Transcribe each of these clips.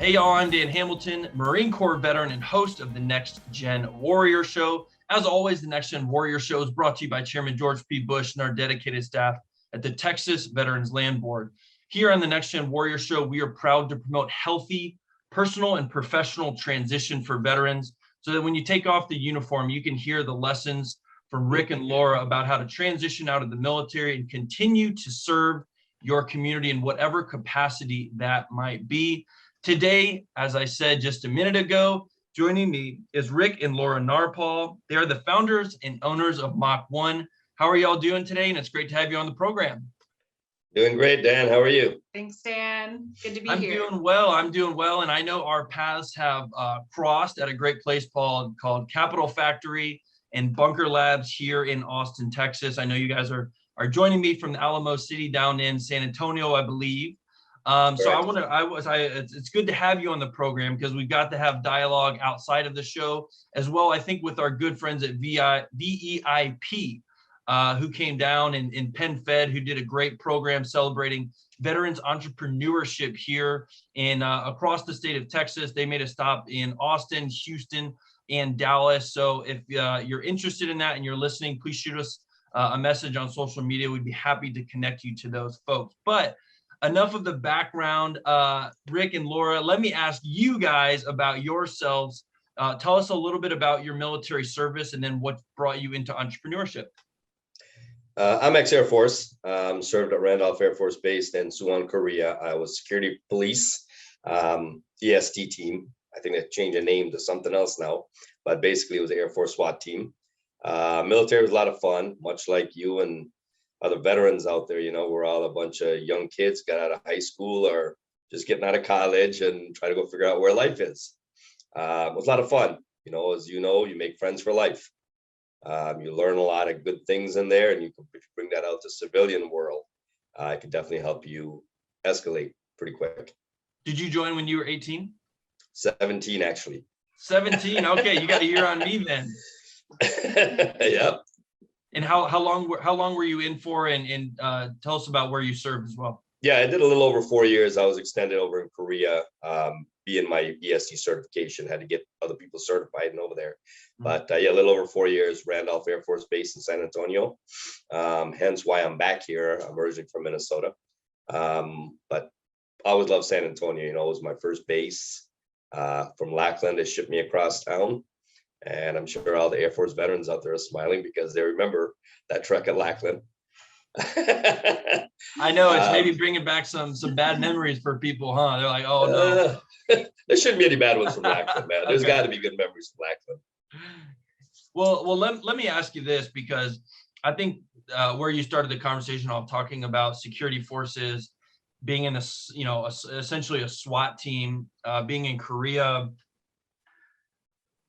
Hey y'all, I'm Dan Hamilton, Marine Corps veteran and host of the Next Gen Warrior Show. As always, the Next Gen Warrior Show is brought to you by Chairman George P. Bush and our dedicated staff at the Texas Veterans Land Board. Here on the Next Gen Warrior Show, we are proud to promote healthy, personal and professional transition for veterans so that when you take off the uniform, you can hear the lessons from Rick and Laura about how to transition out of the military and continue to serve your community in whatever capacity that might be. Today, as I said just a minute ago, joining me is Rick and Laura Narpaul. They are the founders and owners of MACH1. How are y'all doing today? And it's great to have you on the program. Doing great, Dan. How are you? Thanks, Dan. Good to be I'm here. doing well. I'm doing well. And I know our paths have crossed at a great place called Capital Factory and Bunker Labs here in Austin, Texas. I know you guys are joining me from the Alamo City down in San Antonio, I believe. So it's good to have you on the program because we've got to have dialogue outside of the show as well. I think with our good friends at VEIP, who came down in Penn Fed, who did a great program celebrating veterans entrepreneurship here in across the state of Texas. They made a stop in Austin, Houston, and Dallas. So if you're interested in that and you're listening, please shoot us a message on social media. We'd be happy to connect you to those folks. But enough of the background, Rick and Laura, let me ask you guys about yourselves. Tell us a little bit about your military service and then what brought you into entrepreneurship. I'm ex-Air Force, served at Randolph Air Force Base in Suwon, Korea. I was security police, EST team. I think they changed the name to something else now, but basically it was the Air Force SWAT team. Military was a lot of fun, much like you and other veterans out there. You know, we're all a bunch of young kids, got out of high school or just getting out of college and try to go figure out where life is. It was a lot of fun. You know, as you know, you make friends for life. You learn a lot of good things in there, and if you bring that out to civilian world, it can definitely help you escalate pretty quick. Did you join when you were 18? 17, actually. 17. Okay, you got a year on me then. Yep. And how long were you in for? And tell us about where you served as well. Yeah, I did a little over 4 years. I was extended over in Korea, being my EST certification, had to get other people certified and over there. But yeah, a little over 4 years, Randolph Air Force Base in San Antonio. Hence why I'm back here. I'm originally from Minnesota. But I always loved San Antonio. You know, it was my first base. From Lackland, they shipped me across town. And I'm sure all the Air Force veterans out there are smiling because they remember that trek at Lackland. I know it's maybe bringing back some bad memories for people, huh? They're like, oh no. There shouldn't be any bad ones from Lackland, man. There's Okay. got to be good memories from Lackland. Well, let me ask you this, because I think where you started the conversation off talking about security forces being in essentially a SWAT team, being in Korea.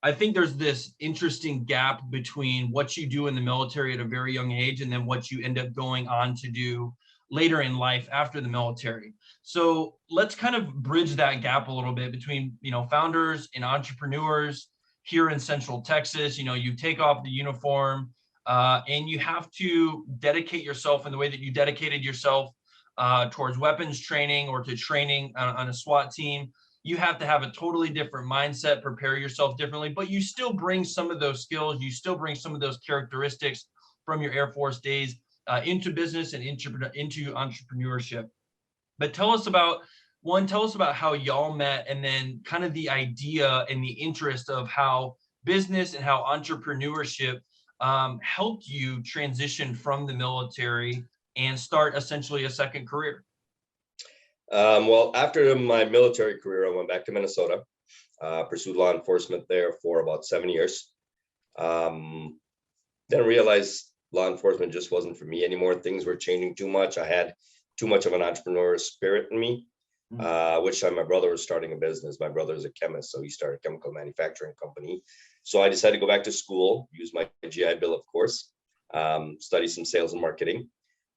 I think there's this interesting gap between what you do in the military at a very young age and then what you end up going on to do later in life after the military. So let's kind of bridge that gap a little bit between, founders and entrepreneurs here in Central Texas. You take off the uniform and you have to dedicate yourself in the way that you dedicated yourself towards weapons training or to training on a SWAT team. You have to have a totally different mindset, prepare yourself differently, but you still bring some of those skills, you still bring some of those characteristics from your Air Force days into business and into entrepreneurship. But tell us about how y'all met, and then kind of the idea and the interest of how business and how entrepreneurship helped you transition from the military and start essentially a second career. Well, after my military career, I went back to Minnesota, pursued law enforcement there for about 7 years. Then realized law enforcement just wasn't for me anymore. Things were changing too much. I had too much of an entrepreneurial spirit in me, which time my brother was starting a business. My brother is a chemist, so he started a chemical manufacturing company. So I decided to go back to school, use my GI Bill, of course, study some sales and marketing.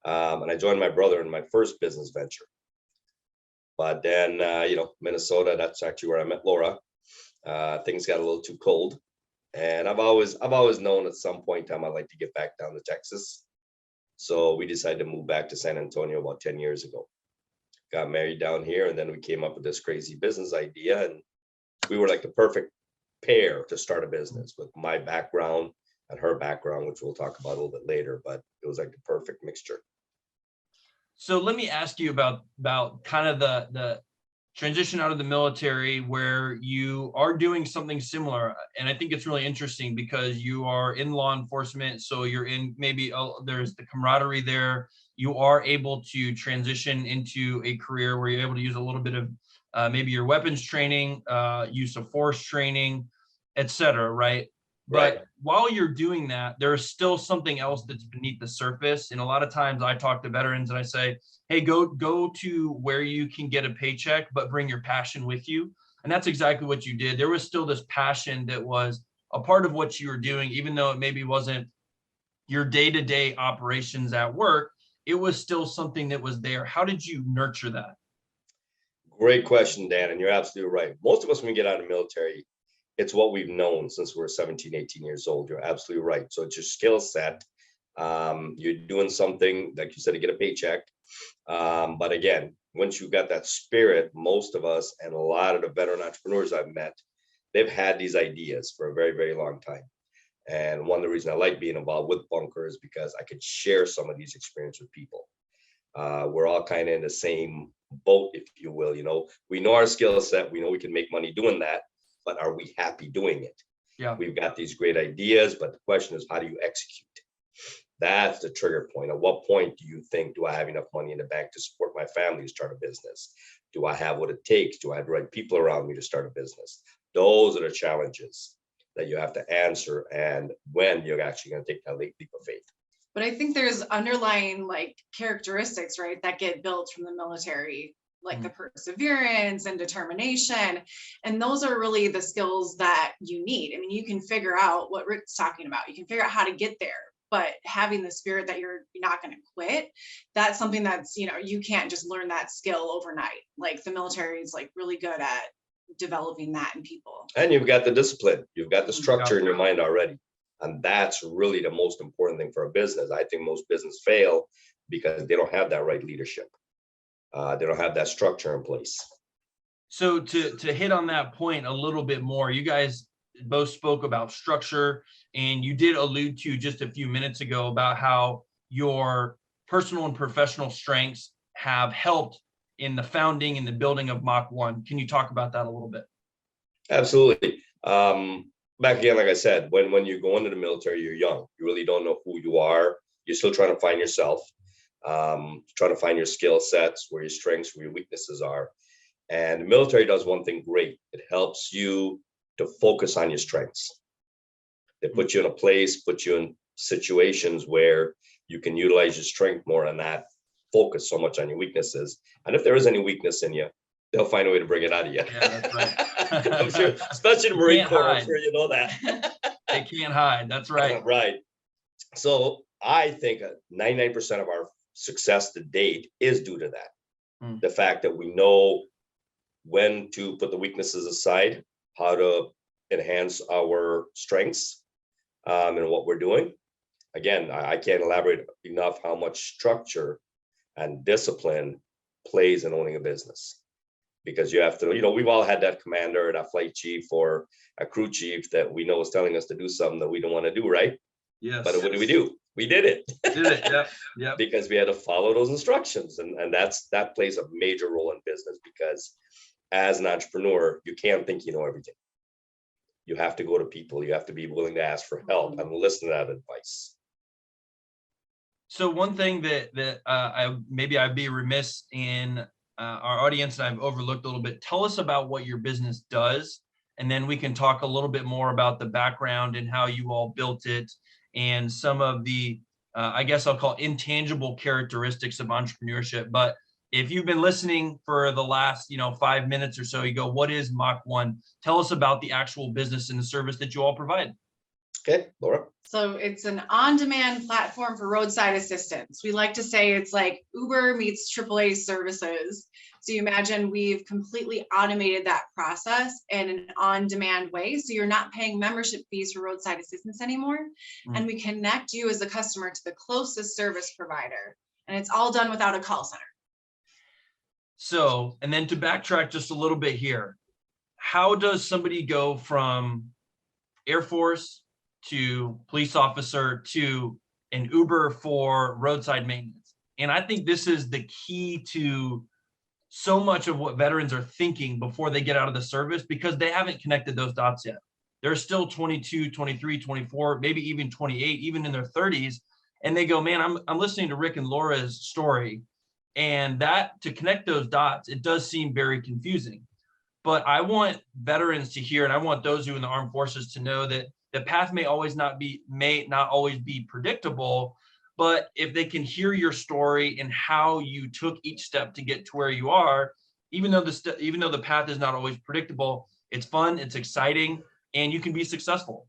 And I joined my brother in my first business venture. But then, Minnesota, that's actually where I met Laura. Things got a little too cold. And I've always known at some point in time I'd like to get back down to Texas. So we decided to move back to San Antonio about 10 years ago. got married down here, and then we came up with this crazy business idea, and we were like the perfect pair to start a business with my background and her background, which we'll talk about a little bit later, but it was like the perfect mixture. So let me ask you about kind of the transition out of the military where you are doing something similar. And I think it's really interesting because you are in law enforcement. So you're in maybe there's the camaraderie there. You are able to transition into a career where you're able to use a little bit of maybe your weapons training, use of force training, et cetera, right? But Right. while you're doing that, there's still something else that's beneath the surface. And a lot of times I talk to veterans and I say, hey, go to where you can get a paycheck, but bring your passion with you. And that's exactly what you did. There was still this passion that was a part of what you were doing, even though it maybe wasn't your day-to-day operations at work, it was still something that was there. How did you nurture that? Great question, Dan, and you're absolutely right. Most of us, when we get out of the military, it's what we've known since we're 17, 18 years old. You're absolutely right. So it's your skill set. You're doing something, like you said, to get a paycheck. But again, once you've got that spirit, most of us and a lot of the veteran entrepreneurs I've met, they've had these ideas for a very, very long time. And one of the reasons I like being involved with Bunker is because I could share some of these experiences with people. We're all kind of in the same boat, if you will. You know, we know our skill set. We know we can make money doing that, but are we happy doing it? Yeah. We've got these great ideas, but the question is, how do you execute? That's the trigger point. At what point do you think, do I have enough money in the bank to support my family to start a business? Do I have what it takes? Do I have the right people around me to start a business? Those are the challenges that you have to answer, and when you're actually going to take that leap of faith. But I think there's underlying like characteristics, right, that get built from the military, like the perseverance and determination. And those are really the skills that you need. I mean, you can figure out what Rick's talking about. You can figure out how to get there, but having the spirit that you're not going to quit, that's something that's, you know, you can't just learn that skill overnight. Like the military is like really good at developing that in people. And you've got the discipline, you've got the structure in your mind already. And that's really the most important thing for a business. I think most businesses fail because they don't have that right leadership. They don't have that structure in place. So to hit on that point a little bit more, you guys both spoke about structure, and you did allude to just a few minutes ago about how your personal and professional strengths have helped in the founding and the building of MACH1. Can you talk about that a little bit? Absolutely. Back again, like I said, when you go into the military, you're young. You really don't know who you are. You're still trying to find yourself, trying to find your skill sets, where your strengths, where your weaknesses are. And the military does one thing great. It helps you to focus on your strengths. They put you in a place, put you in situations where you can utilize your strength more and not focus so much on your weaknesses. And if there is any weakness in you, they'll find a way to bring it out of you. Yeah, that's right. I'm sure, especially the Marine Corps, I'm hide. sure you know that. They can't hide. That's right. Right. So I think 99% of our success to date is due to that. The fact that we know when to put the weaknesses aside, how to enhance our strengths in what we're doing. Again, I can't elaborate enough how much structure and discipline plays in owning a business. Because you have to, you know, we've all had that commander, that flight chief, or a crew chief that we know is telling us to do something that we don't want to do, right? Yes. But what do? We did it. Did it? Yeah. Yeah. Because we had to follow those instructions, and that plays a major role in business. Because as an entrepreneur, you can't think you know everything. You have to go to people. You have to be willing to ask for help and listen to that advice. So one thing that I'd be remiss in our audience and I've overlooked a little bit. Tell us about what your business does, and then we can talk a little bit more about the background and how you all built it and some of the, I guess I'll call intangible characteristics of entrepreneurship. But if you've been listening for the last, 5 minutes or so, you go, what is MACH1? Tell us about the actual business and the service that you all provide. Okay, Laura. So it's an on-demand platform for roadside assistance. We like to say it's like Uber meets AAA services. So you imagine we've completely automated that process in an on-demand way. So you're not paying membership fees for roadside assistance anymore. And we connect you as a customer to the closest service provider. And it's all done without a call center. So, and then to backtrack just a little bit here, how does somebody go from Air Force to police officer to an Uber for roadside maintenance? And I think this is the key to so much of what veterans are thinking before they get out of the service, because they haven't connected those dots yet. They're still 22, 23, 24, maybe even 28, even in their 30s. And they go, man, I'm listening to Rick and Laura's story. And that, to connect those dots, it does seem very confusing. But I want veterans to hear, and I want those who are in the armed forces to know that the path may not always be predictable, but if they can hear your story and how you took each step to get to where you are, even though the path is not always predictable, it's fun, it's exciting, and you can be successful.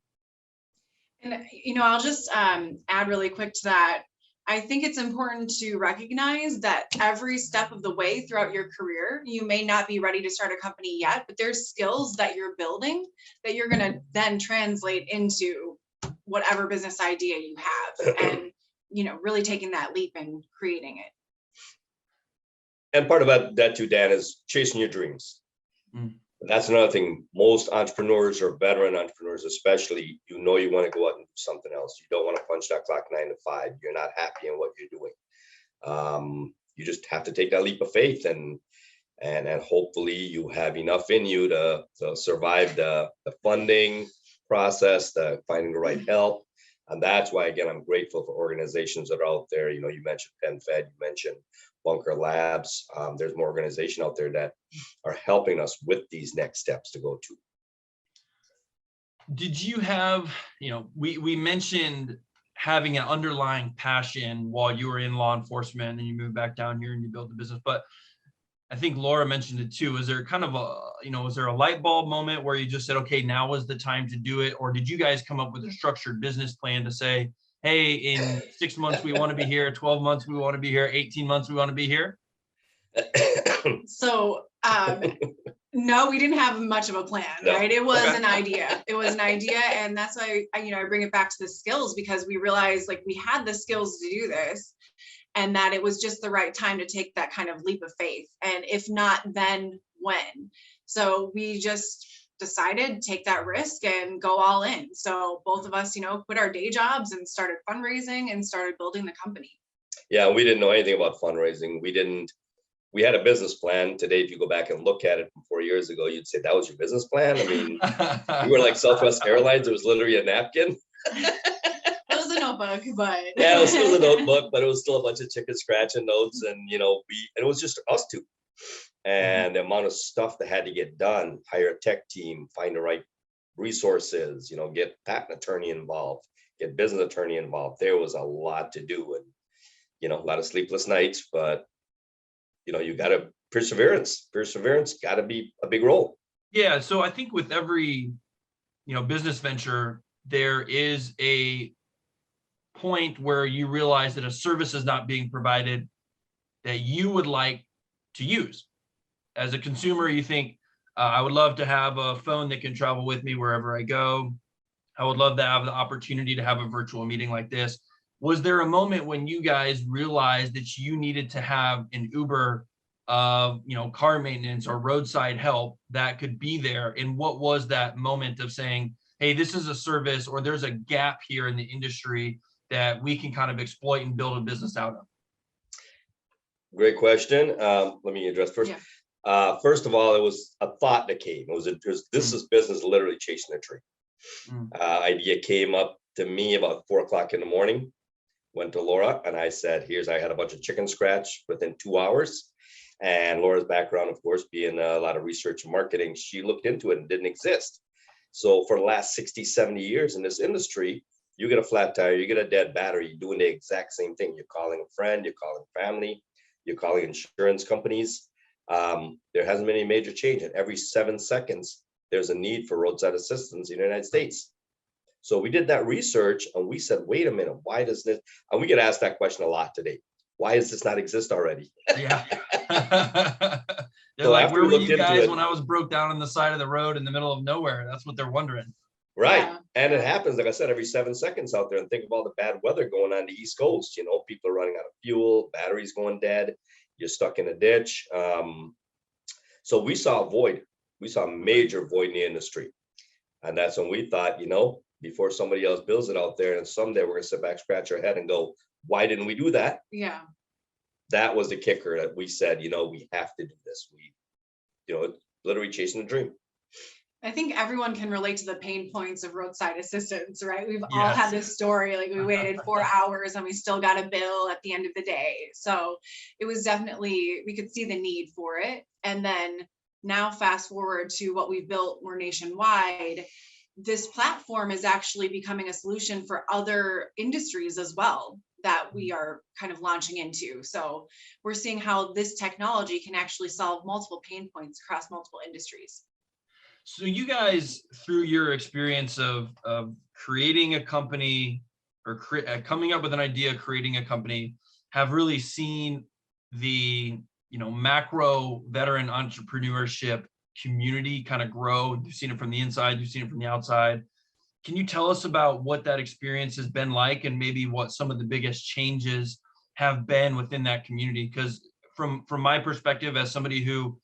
And, I'll just add really quick to that. I think it's important to recognize that every step of the way throughout your career, you may not be ready to start a company yet, but there's skills that you're building that you're going to then translate into whatever business idea you have, and, really taking that leap and creating it. And part of that too, Dan, is chasing your dreams. Mm. That's another thing. Most entrepreneurs, or veteran entrepreneurs especially, you want to go out and do something else. You don't want to punch that clock 9 to 5. You're not happy in what you're doing. You just have to take that leap of faith, and hopefully you have enough in you to survive the funding process, the finding the right help. And that's why, again, I'm grateful for organizations that are out there. You mentioned PenFed, you mentioned Bunker Labs. There's more organization out there that are helping us with these next steps to go to. Did you have, we mentioned having an underlying passion while you were in law enforcement, and you moved back down here and you built the business, but I think Laura mentioned it too. Is there kind of was there a light bulb moment where you just said, okay, now is the time to do it? Or did you guys come up with a structured business plan to say, hey, in 6 months, we want to be here, 12 months, we want to be here, 18 months, we want to be here? So, no, we didn't have much of a plan, No. right? It was Okay. an idea. It was an idea. And that's why, I bring it back to the skills, because we realized we had the skills to do this, and that it was just the right time to take that kind of leap of faith. And if not, then when? So we just decided to take that risk and go all in. So both of us, quit our day jobs and started fundraising and started building the company. Yeah, we didn't know anything about fundraising. We had a business plan. Today, if you go back and look at it from 4 years ago, you'd say that was your business plan. I mean, you were like Southwest Airlines. It was literally a napkin. It was a notebook, but Yeah, it was still a notebook, but it was still a bunch of chicken scratching notes, and and it was just us two. And the amount of stuff that had to get done, hire a tech team, find the right resources, get patent attorney involved, get business attorney involved. There was a lot to do, and a lot of sleepless nights, but you got to perseverance got to be a big role. Yeah. So I think with every, business venture, there is a point where you realize that a service is not being provided that you would like to use. As a consumer, you think, I would love to have a phone that can travel with me wherever I go. I would love to have the opportunity to have a virtual meeting like this. Was there a moment when you guys realized that you needed to have an Uber of, car maintenance or roadside help that could be there? And what was that moment of saying, hey, this is a service, or there's a gap here in the industry that we can kind of exploit and build a business out of? Great question. Let me address first. Yeah. First of all, it was a thought that came. This is business literally chasing a tree. Idea came up to me about 4 o'clock in the morning. Went to Laura and I said, I had a bunch of chicken scratch within 2 hours. And Laura's background, of course, being a lot of research and marketing, she looked into it and didn't exist. So for the last 60, 70 years in this industry, you get a flat tire, you get a dead battery, you're doing the exact same thing. You're calling a friend, you're calling family, you're calling insurance companies. There hasn't been any major change. And every 7 seconds, there's a need for roadside assistance in the United States. So we did that research and we said, wait a minute, why does this? And we get asked that question a lot today. Why does this not exist already? Yeah. They're So like, where were looked you into guys it- when I was broke down on the side of the road in the middle of nowhere? That's what they're wondering. Right. Yeah. And it happens, like I said, every 7 seconds out there. And think of all the bad weather going on the East Coast. People are running out of fuel, batteries going dead. you're stuck in a ditch. So we saw a void. We saw a major void in the industry. And that's when we thought, before somebody else builds it out there, and someday we're gonna sit back, scratch our head and go, why didn't we do that? Yeah. That was the kicker that we said, we have to do this. Literally chasing the dream. I think everyone can relate to the pain points of roadside assistance, right? We've all Yes. had this story, like we waited 4 hours and we still got a bill at the end of the day. So it was definitely, we could see the need for it. And then now fast forward to what we've built more nationwide, this platform is actually becoming a solution for other industries as well that we are kind of launching into. So we're seeing how this technology can actually solve multiple pain points across multiple industries. So you guys, through your experience of creating a company or coming up with an idea, creating a company, have really seen the macro veteran entrepreneurship community kind of grow. You've seen it from the inside, you've seen it from the outside. Can you tell us about what that experience has been like, and maybe what some of the biggest changes have been within that community? Because from my perspective, as somebody who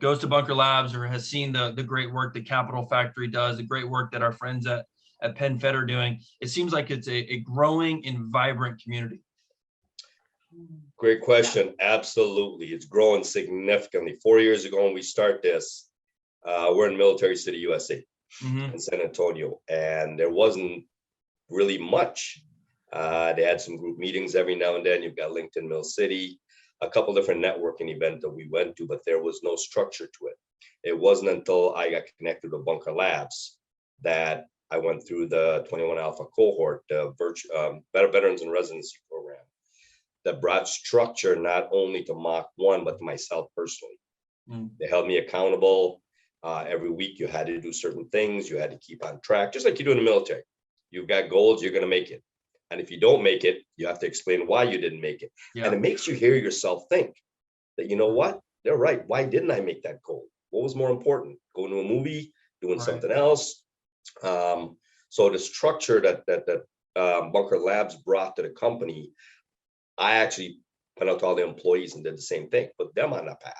goes to Bunker Labs or has seen the great work that Capital Factory does, the great work that our friends at Penn Fed are doing, it seems like it's a growing and vibrant community. Great question. Absolutely. It's growing significantly. 4 years ago when we start this, we're in Military City, USA, in San Antonio, and there wasn't really much. They had some group meetings every now and then. You've got LinkedIn Mill City, a couple different networking events that we went to, but there was no structure to it. It wasn't until I got connected with Bunker Labs that I went through the 21 Alpha cohort, the Veterans in Residency program, that brought structure not only to MACH1, but to myself personally. They held me accountable. Every week you had to do certain things. You had to keep on track, just like you do in the military. You've got goals, you're going to make it. And if you don't make it, you have to explain why you didn't make it. Yeah. And it makes you hear yourself think that, you know what, they're right. Why didn't I make that goal? What was more important? Going to a movie, doing something else? So the structure that Bunker Labs brought to the company, I actually went out to all the employees and did the same thing, put them on that path,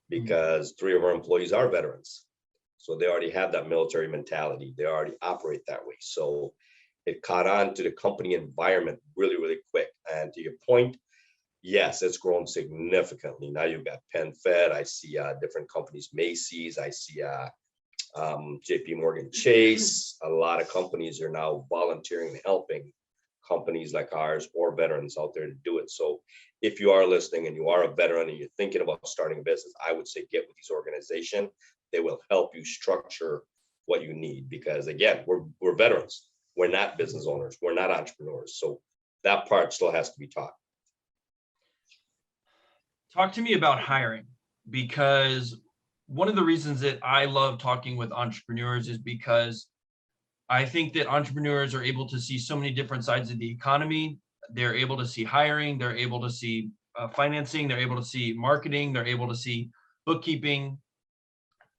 because 3 of our employees are veterans. So they already have that military mentality. They already operate that way. So it caught on to the company environment really, really quick. And to your point, yes, it's grown significantly. Now you've got Penn Fed. I see different companies, Macy's. I see JP Morgan Chase. A lot of companies are now volunteering and helping companies like ours or veterans out there to do it. So if you are listening and you are a veteran and you're thinking about starting a business, I would say get with these organizations. They will help you structure what you need, because again, we're veterans. We're not business owners. We're not entrepreneurs. So that part still has to be taught. Talk to me about hiring, because one of the reasons that I love talking with entrepreneurs is because I think that entrepreneurs are able to see so many different sides of the economy. They're able to see hiring, they're able to see financing, they're able to see marketing, they're able to see bookkeeping.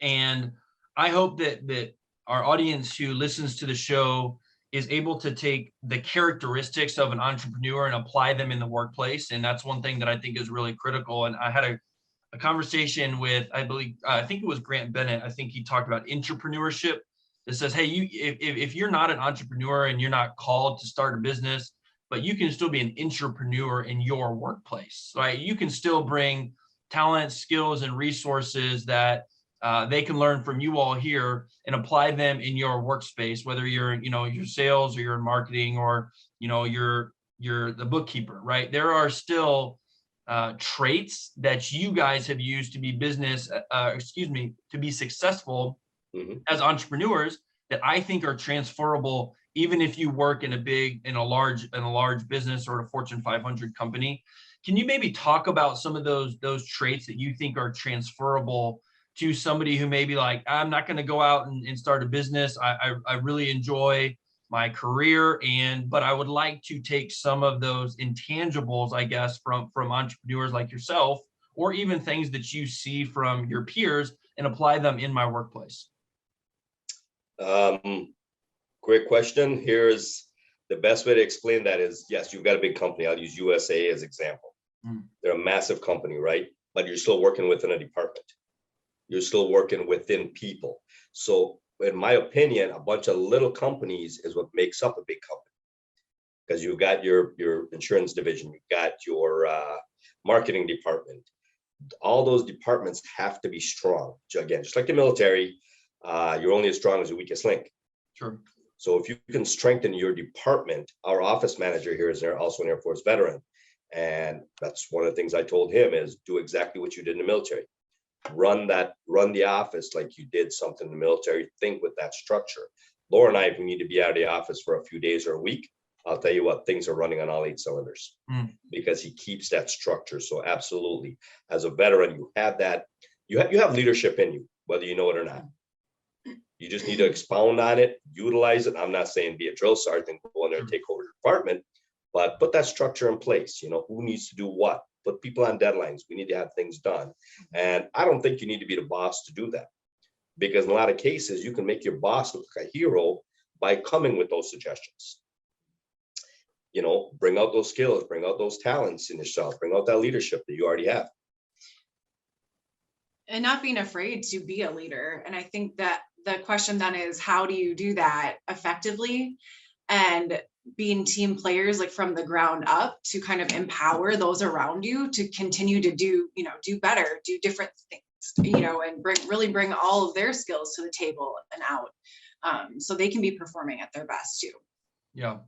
And I hope that our audience who listens to the show is able to take the characteristics of an entrepreneur and apply them in the workplace. And that's one thing that I think is really critical. And I had a conversation with, I think it was Grant Bennett. I think he talked about entrepreneurship. That says, hey, if you're not an entrepreneur and you're not called to start a business, but you can still be an entrepreneur in your workplace, right? You can still bring talent, skills, and resources that they can learn from you all here and apply them in your workspace, whether you're, your sales or you're in marketing or, you're the bookkeeper, right? There are still traits that you guys have used to be to be successful as entrepreneurs that I think are transferable, even if you work in a large business or a Fortune 500 company. Can you maybe talk about some of those traits that you think are transferable to somebody who may be like, I'm not going to go out and start a business. I really enjoy my career, but I would like to take some of those intangibles, I guess, from entrepreneurs like yourself, or even things that you see from your peers and apply them in my workplace. Great question. Here's the best way to explain that is, yes, you've got a big company. I'll use USA as example. They're a massive company, right? But you're still working within a department. You're still working within people. So in my opinion, a bunch of little companies is what makes up a big company. Because you've got your insurance division, you've got your marketing department. All those departments have to be strong. Again, just like the military, you're only as strong as your weakest link. Sure. So if you can strengthen your department, our office manager here is also an Air Force veteran. And that's one of the things I told him is do exactly what you did in the military. Run the office like you did something in the military. Think with that structure. Laura and I, if we need to be out of the office for a few days or a week, I'll tell you what, things are running on all 8 cylinders because he keeps that structure. So absolutely, as a veteran, you have that, you have leadership in you, whether you know it or not. You just need to expound on it, utilize it. I'm not saying be a drill sergeant, go in there and take over the department, but put that structure in place. You know, who needs to do what? Put people on deadlines. We need to have things done. And I don't think you need to be the boss to do that, because in a lot of cases, you can make your boss look like a hero by coming with those suggestions. You know, bring out those skills, bring out those talents in yourself, bring out that leadership that you already have. And not being afraid to be a leader. And I think that the question then is, how do you do that effectively? And being team players, like from the ground up, to kind of empower those around you to continue to do better, do different things, and really bring all of their skills to the table and out, so they can be performing at their best too. Yeah.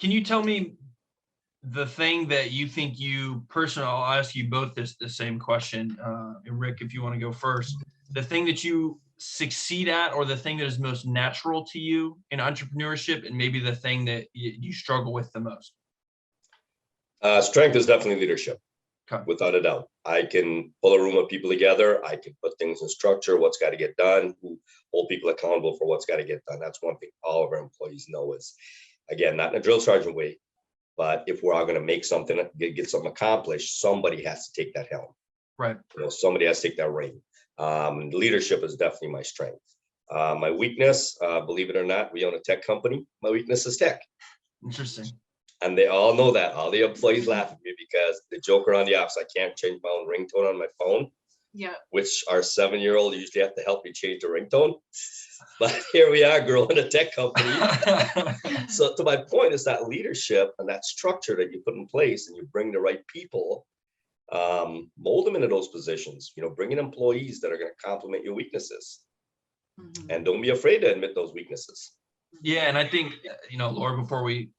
Can you tell me the thing that you think you personally, I'll ask you both the same question. And Rick, if you want to go first, the thing that you succeed at, or the thing that is most natural to you in entrepreneurship, and maybe the thing that you struggle with the most? Strength is definitely leadership. Okay. Without a doubt. I can pull a room of people together. I can put things in structure, what's got to get done, hold people accountable for what's got to get done. That's one thing all of our employees know is, again, not in a drill sergeant way, but if we're all going to make something, get something accomplished, somebody has to take that helm. Right. Somebody has to take that reign. Leadership is definitely my strength. My weakness, believe it or not, we own a tech company. My weakness is tech. Interesting. And they all know that. All the employees laugh at me because the joke around the office, I can't change my own ringtone on my phone. Yeah. Which our 7-year-old usually have to help me change the ringtone. But here we are growing a tech company. So to my point is that leadership and that structure that you put in place, and you bring the right people, mold them into those positions, bring in employees that are going to complement your weaknesses. And don't be afraid to admit those weaknesses. Yeah. And I think, Laura, before we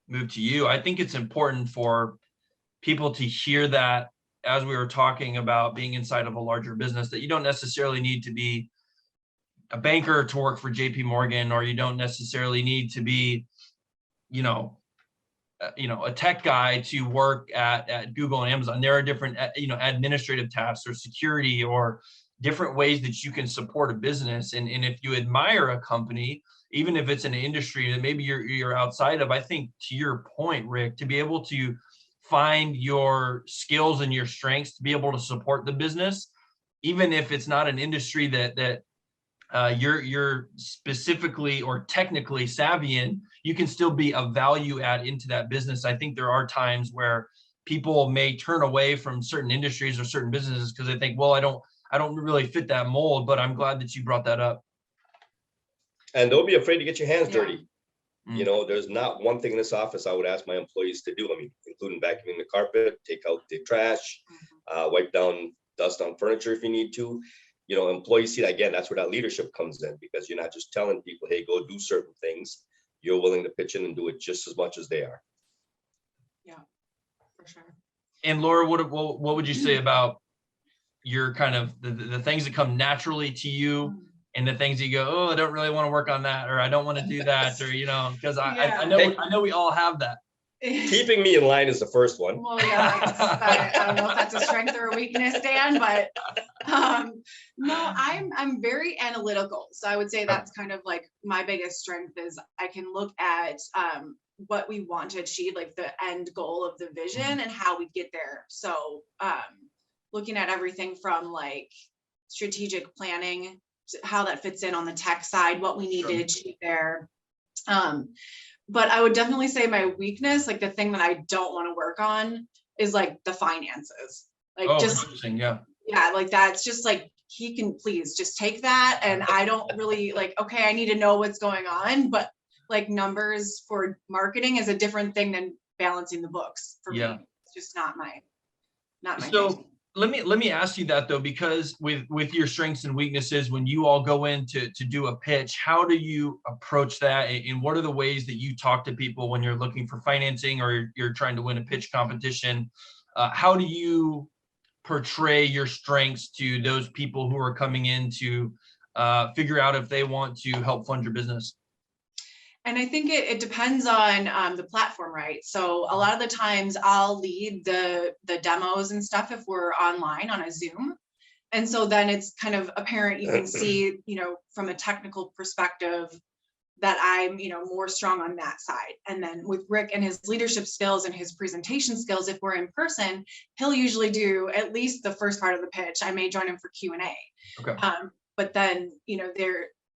move to you, I think it's important for people to hear that, as we were talking about being inside of a larger business, that you don't necessarily need to be a banker to work for JP Morgan, or you don't necessarily need to be, a tech guy to work at Google and Amazon. There are different, administrative tasks or security or different ways that you can support a business. And if you admire a company, even if it's an industry that maybe you're outside of, I think to your point, Rick, to be able to find your skills and your strengths to be able to support the business, even if it's not an industry that you're specifically or technically savvy in, you can still be a value add into that business. I think there are times where people may turn away from certain industries or certain businesses because they think, well, I don't really fit that mold. But I'm glad that you brought that up. And don't be afraid to get your hands dirty. There's not one thing in this office I would ask my employees to do. I mean, including vacuuming the carpet, take out the trash, wipe down dust on furniture if you need to. Employees see that. Again, that's where that leadership comes in, because you're not just telling people, hey, go do certain things. You're willing to pitch in and do it just as much as they are. Yeah, for sure. And Laura, what would you say about your kind of the things that come naturally to you, and the things that you go, oh, I don't really want to work on that, or I don't want to do that, or, because I know we all have that. Keeping me in line is the first one. Well, yeah, I don't know if that's a strength or a weakness, Dan, but no, I'm very analytical. So I would say that's kind of like my biggest strength is I can look at what we want to achieve, like the end goal of the vision and how we get there. So looking at everything from like strategic planning, to how that fits in on the tech side, what we need to achieve there. But I would definitely say my weakness, like the thing that I don't want to work on, is like the finances. Like Oh, just, interesting. Yeah. yeah, like that's just like, he can please just take that. And I don't really like, okay, I need to know what's going on, but like numbers for marketing is a different thing than balancing the books for Yeah. me. It's just not my So thing. let me ask you that though, because with your strengths and weaknesses, when you all go in to do a pitch, how do you approach that? And what are the ways that you talk to people when you're looking for financing or you're trying to win a pitch competition? How do you portray your strengths to those people who are coming in to figure out if they want to help fund your business? And I think it depends on the platform, right? So a lot of the times I'll lead the demos and stuff if we're online on a Zoom. And so then it's kind of apparent, you can see, from a technical perspective that I'm, more strong on that side. And then with Rick and his leadership skills and his presentation skills, if we're in person, he'll usually do at least the first part of the pitch. I may join him for Q&A. Okay. But then,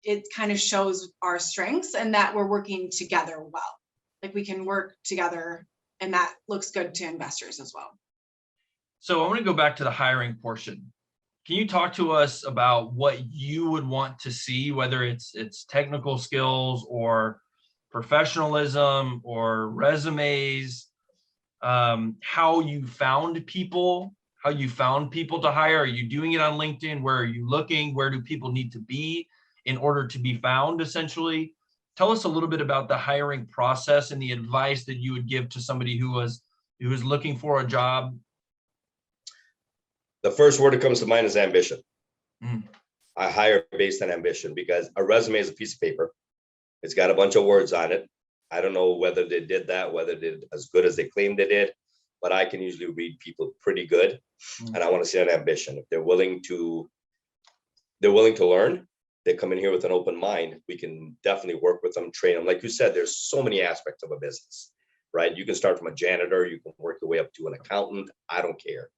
it kind of shows our strengths and that we're working together well. Like we can work together and that looks good to investors as well. So I want to go back to the hiring portion. Can you talk to us about what you would want to see, whether it's technical skills or professionalism or resumes, how you found people to hire? Are you doing it on LinkedIn? Where are you looking? Where do people need to be in order to be found, essentially? Tell us a little bit about the hiring process and the advice that you would give to somebody who was looking for a job. The first word that comes to mind is ambition. Mm. I hire based on ambition because a resume is a piece of paper. It's got a bunch of words on it. I don't know whether they did that, whether they did as good as they claimed they did, but I can usually read people pretty good. And I want to see an ambition. If they're willing to learn, they come in here with an open mind. We can definitely work with them, train them. Like you said, there's so many aspects of a business, right? You can start from a janitor, you can work your way up to an accountant. I don't care.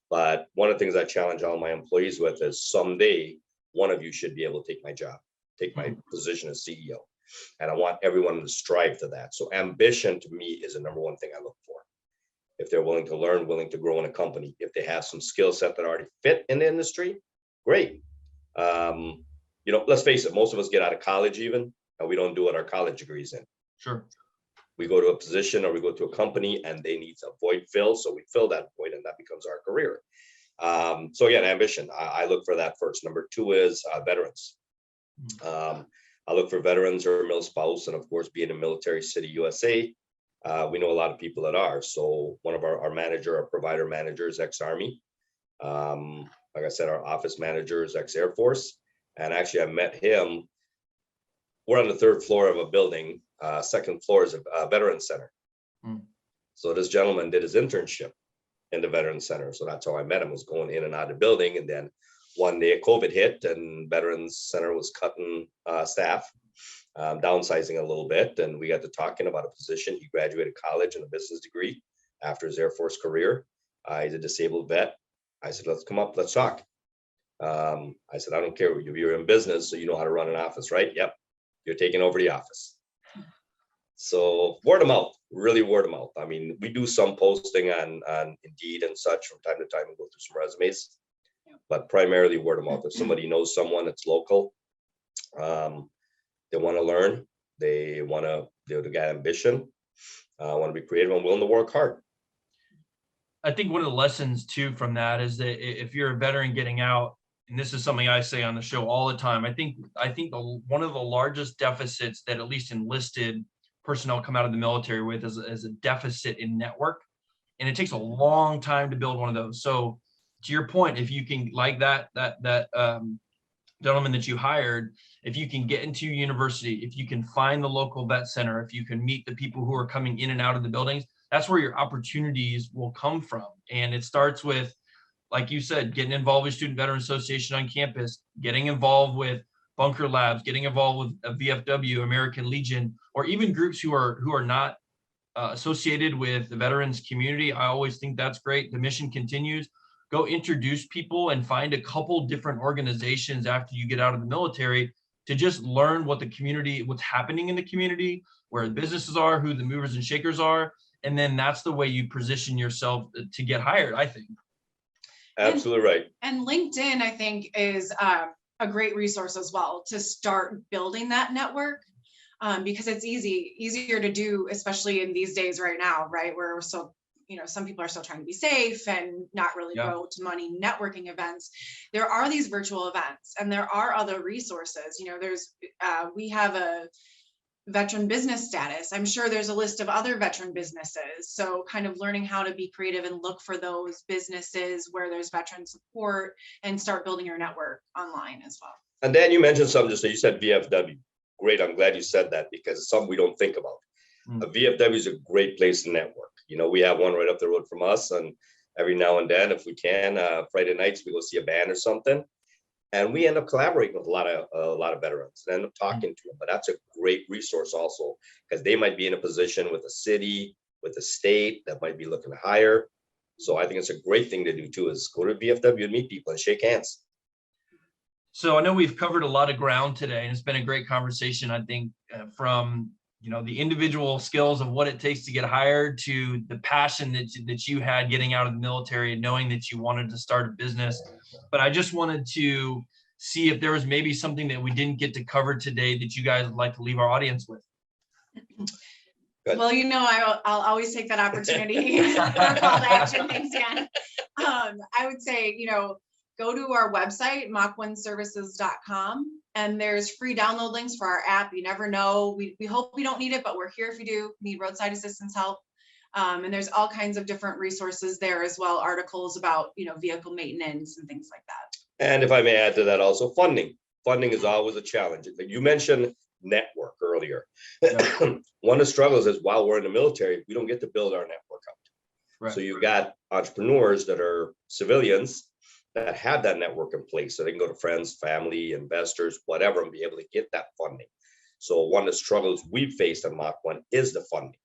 But one of the things I challenge all my employees with is someday one of you should be able to take my job, take my position as CEO. And I want everyone to strive to that. So ambition to me is the number one thing I look for. If they're willing to learn, willing to grow in a company, if they have some skill set that already fit in the industry, great. Let's face it, most of us get out of college even, and we don't do what our college degree's in. Sure. We go to a position or we go to a company and they need a void filled. So we fill that void and that becomes our career. So again, ambition, I look for that first. Number two is veterans. I look for veterans or mil spouse, and of course, being a military city, USA, we know a lot of people that are. So one of our provider managers, ex-Army. Like I said, our office manager is ex-Air Force. And actually, I met him. We're on the third floor of a building. Second floor is a veterans center. So this gentleman did his internship in the veterans center. So that's how I met him, was going in and out of the building. And then one day COVID hit and veterans center was cutting staff, downsizing a little bit. And we got to talking about a position. He graduated college in a business degree after his Air Force career. He's a disabled vet. I said, let's come up, let's talk. I said, I don't care, you're in business, so you know how to run an office, right? Yep. You're taking over the office. So word of mouth, really word of mouth. I mean, we do some posting on Indeed and such from time to time and go through some resumes, but primarily word of mouth. If somebody knows someone that's local, they want to learn, they got ambition, want to be creative and willing to work hard. I think one of the lessons too from that is that if you're a veteran getting out, and this is something I say on the show all the time, I think one of the largest deficits that at least enlisted personnel come out of the military with is a deficit in network. And it takes a long time to build one of those. So to your point, if you can, like that gentleman that you hired, if you can get into university, if you can find the local vet center, if you can meet the people who are coming in and out of the buildings, that's where your opportunities will come from. And it starts with, like you said, getting involved with Student Veteran Association on campus, getting involved with bunker labs, getting involved with VFW, American Legion, or even groups who are not associated with the veterans community. I always think that's great. The mission continues. Go introduce people and find a couple different organizations after you get out of the military to just learn what the community, what's happening in the community, where the businesses are, who the movers and shakers are, And then that's the way you position yourself to get hired, I think. Absolutely right. And LinkedIn, I think, is a great resource as well to start building that network, because it's easier to do, especially in these days right now, right? Where we're so, some people are still trying to be safe and not really go to money networking events. There are these virtual events, and there are other resources. We have a veteran business status. I'm sure there's a list of other veteran businesses. So kind of learning how to be creative and look for those businesses where there's veteran support and start building your network online as well. And Dan, you mentioned something just so you said VFW. Great. I'm glad you said that because it's something we don't think about. A VFW is a great place to network. We have one right up the road from us, and every now and then, if we can, Friday nights, we go see a band or something. And we end up collaborating with a lot of veterans and end up talking to them. But that's a great resource also, because they might be in a position with a city, with a state that might be looking to hire. So I think it's a great thing to do too, is go to VFW and meet people and shake hands. So I know we've covered a lot of ground today, and it's been a great conversation, I think, from the individual skills of what it takes to get hired to the passion that you had getting out of the military and knowing that you wanted to start a business. But I just wanted to see if there was maybe something that we didn't get to cover today that you guys would like to leave our audience with. Well, I'll always take that opportunity for a call to action. Thanks, Dan. I would say, go to our website, MACH1Services.com, and there's free download links for our app. You never know. We hope we don't need it, but we're here if you do need roadside assistance help. And there's all kinds of different resources there as well, articles about, vehicle maintenance and things like that. And if I may add to that also, funding. Funding is always a challenge. You mentioned network earlier. Yeah. One of the struggles is while we're in the military, we don't get to build our network up. Right. So you've got entrepreneurs that are civilians that have that network in place, so they can go to friends, family, investors, whatever, and be able to get that funding. So one of the struggles we've faced at MACH1 is the funding.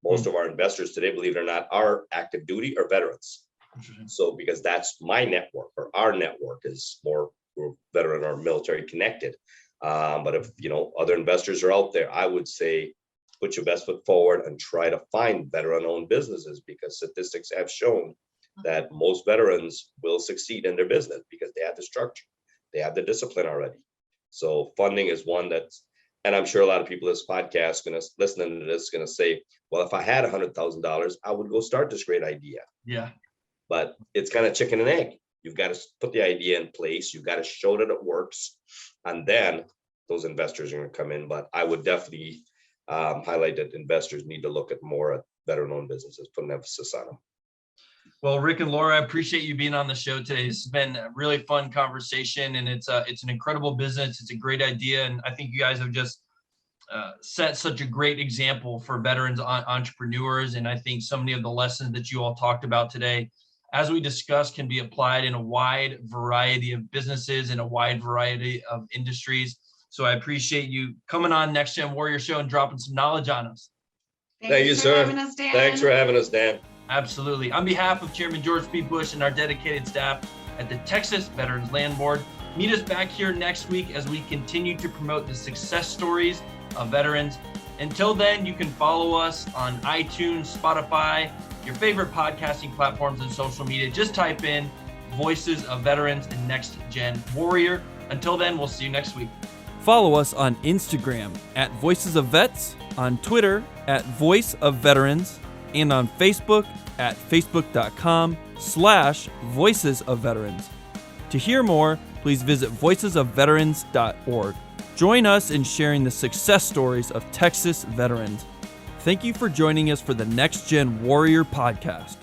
Most of our investors today, believe it or not, are active duty or veterans. So because that's my network, or our network is more veteran or military connected. But if other investors are out there, I would say put your best foot forward and try to find veteran-owned businesses, because statistics have shown that most veterans will succeed in their business because they have the structure, they have the discipline already. So funding is one that's, and I'm sure a lot of people in this podcast listening to this going to say, well, if I had $100,000, I would go start this great idea. Yeah. But it's kind of chicken and egg. You've got to put the idea in place. You've got to show that it works. And then those investors are going to come in. But I would definitely highlight that investors need to look at more at veteran-owned businesses, put an emphasis on them. Well, Rick and Laura, I appreciate you being on the show today. It's been a really fun conversation, and it's an incredible business. It's a great idea, and I think you guys have just set such a great example for veterans entrepreneurs. And I think so many of the lessons that you all talked about today, as we discussed, can be applied in a wide variety of businesses and a wide variety of industries. So I appreciate you coming on Next Gen Warrior Show and dropping some knowledge on us. Thank you, sir. Thanks for having us, Dan. Absolutely. On behalf of Chairman George P. Bush and our dedicated staff at the Texas Veterans Land Board, meet us back here next week as we continue to promote the success stories of veterans. Until then, you can follow us on iTunes, Spotify, your favorite podcasting platforms, and social media. Just type in Voices of Veterans and Next Gen Warrior. Until then, we'll see you next week. Follow us on Instagram at Voices of Vets, on Twitter at Voice of Veterans, and on Facebook at facebook.com/Voices of Veterans. To hear more, please visit voicesofveterans.org. Join us in sharing the success stories of Texas veterans. Thank you for joining us for the Next Gen Warrior podcast.